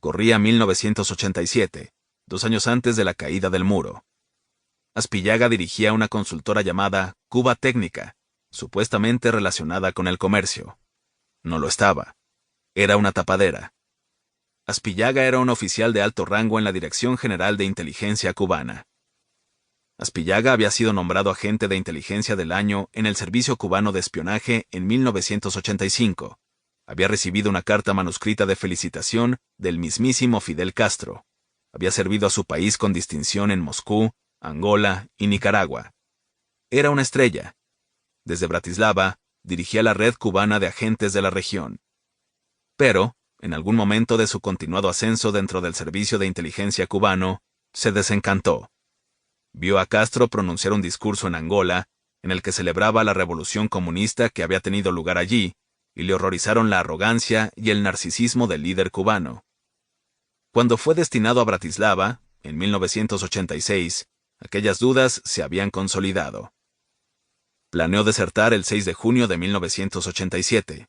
Corría 1987, 2 años antes de la caída del muro. Aspillaga dirigía una consultora llamada Cuba Técnica, supuestamente relacionada con el comercio. No lo estaba. Era una tapadera. Aspillaga era un oficial de alto rango en la Dirección General de Inteligencia cubana. Aspillaga había sido nombrado agente de inteligencia del año en el Servicio Cubano de Espionaje en 1985. Había recibido una carta manuscrita de felicitación del mismísimo Fidel Castro. Había servido a su país con distinción en Moscú, Angola y Nicaragua. Era una estrella. Desde Bratislava, dirigía la red cubana de agentes de la región. Pero, en algún momento de su continuado ascenso dentro del servicio de inteligencia cubano, se desencantó. Vio a Castro pronunciar un discurso en Angola, en el que celebraba la revolución comunista que había tenido lugar allí, y le horrorizaron la arrogancia y el narcisismo del líder cubano. Cuando fue destinado a Bratislava, en 1986, aquellas dudas se habían consolidado. Planeó desertar el 6 de junio de 1987.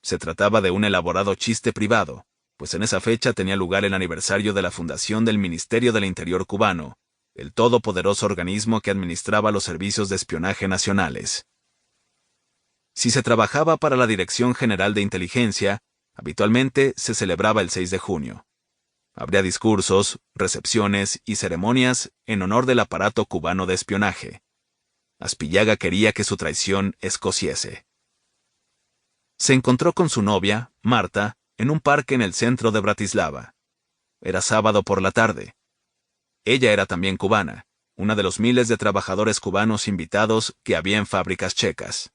Se trataba de un elaborado chiste privado, pues en esa fecha tenía lugar el aniversario de la fundación del Ministerio del Interior cubano, el todopoderoso organismo que administraba los servicios de espionaje nacionales. Si se trabajaba para la Dirección General de Inteligencia, habitualmente se celebraba el 6 de junio. Habría discursos, recepciones y ceremonias en honor del aparato cubano de espionaje. Aspillaga quería que su traición escociese. Se encontró con su novia, Marta, en un parque en el centro de Bratislava. Era sábado por la tarde. Ella era también cubana, una de los miles de trabajadores cubanos invitados que había en fábricas checas.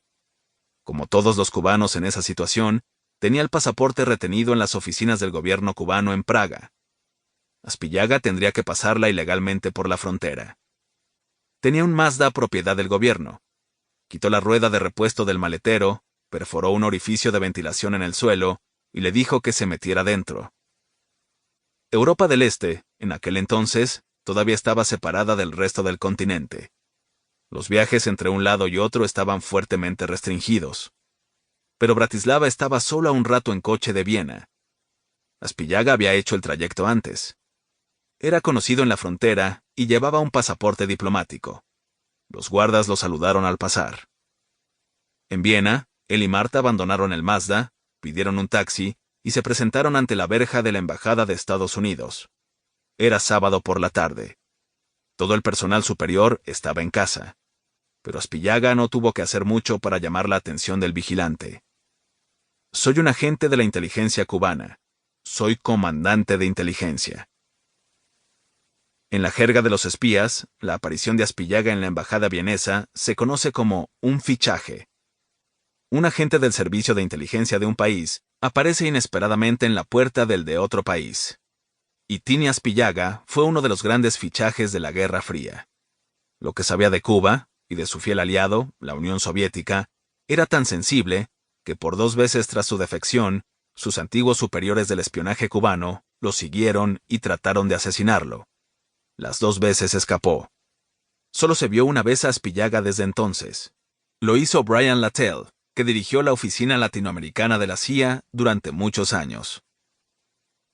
Como todos los cubanos en esa situación, tenía el pasaporte retenido en las oficinas del gobierno cubano en Praga. Aspillaga tendría que pasarla ilegalmente por la frontera. Tenía un Mazda propiedad del gobierno. Quitó la rueda de repuesto del maletero, perforó un orificio de ventilación en el suelo y le dijo que se metiera dentro. Europa del Este, en aquel entonces, todavía estaba separada del resto del continente. Los viajes entre un lado y otro estaban fuertemente restringidos. Pero Bratislava estaba solo a un rato en coche de Viena. Aspillaga había hecho el trayecto antes. Era conocido en la frontera y llevaba un pasaporte diplomático. Los guardas lo saludaron al pasar. En Viena, él y Marta abandonaron el Mazda, pidieron un taxi y se presentaron ante la verja de la Embajada de Estados Unidos. Era sábado por la tarde. Todo el personal superior estaba en casa. Pero Aspillaga no tuvo que hacer mucho para llamar la atención del vigilante. Soy un agente de la inteligencia cubana. Soy comandante de inteligencia. En la jerga de los espías, la aparición de Aspillaga en la embajada vienesa se conoce como un fichaje. Un agente del servicio de inteligencia de un país aparece inesperadamente en la puerta del de otro país. Y Tini Aspillaga fue uno de los grandes fichajes de la Guerra Fría. Lo que sabía de Cuba, y de su fiel aliado, la Unión Soviética, era tan sensible que por 2 veces tras su defección, sus antiguos superiores del espionaje cubano lo siguieron y trataron de asesinarlo. Las 2 veces escapó. Solo se vio una vez a Aspillaga desde entonces. Lo hizo Brian Latell, que dirigió la oficina latinoamericana de la CIA durante muchos años.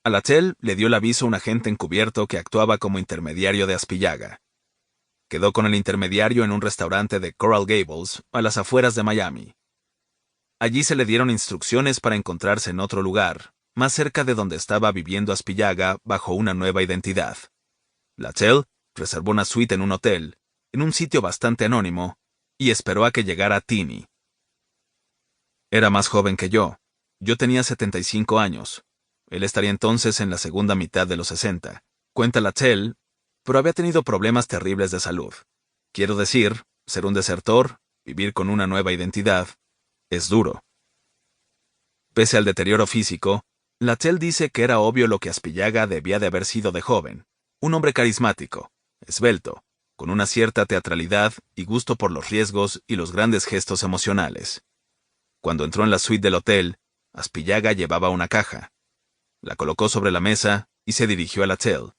A Latell le dio el aviso un agente encubierto que actuaba como intermediario de Aspillaga. Quedó con el intermediario en un restaurante de Coral Gables, a las afueras de Miami. Allí se le dieron instrucciones para encontrarse en otro lugar, más cerca de donde estaba viviendo Aspillaga bajo una nueva identidad. Latell reservó una suite en un hotel, en un sitio bastante anónimo, y esperó a que llegara Tini. Era más joven que yo. Yo tenía 75 años. Él estaría entonces en la segunda mitad de los 60. Cuenta Latell, pero había tenido problemas terribles de salud. Quiero decir, ser un desertor, vivir con una nueva identidad, es duro. Pese al deterioro físico, Latell dice que era obvio lo que Aspillaga debía de haber sido de joven. Un hombre carismático, esbelto, con una cierta teatralidad y gusto por los riesgos y los grandes gestos emocionales. Cuando entró en la suite del hotel, Aspillaga llevaba una caja. La colocó sobre la mesa y se dirigió a Latell.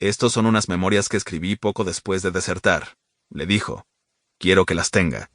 Estos son unas memorias que escribí poco después de desertar, le dijo. Quiero que las tenga.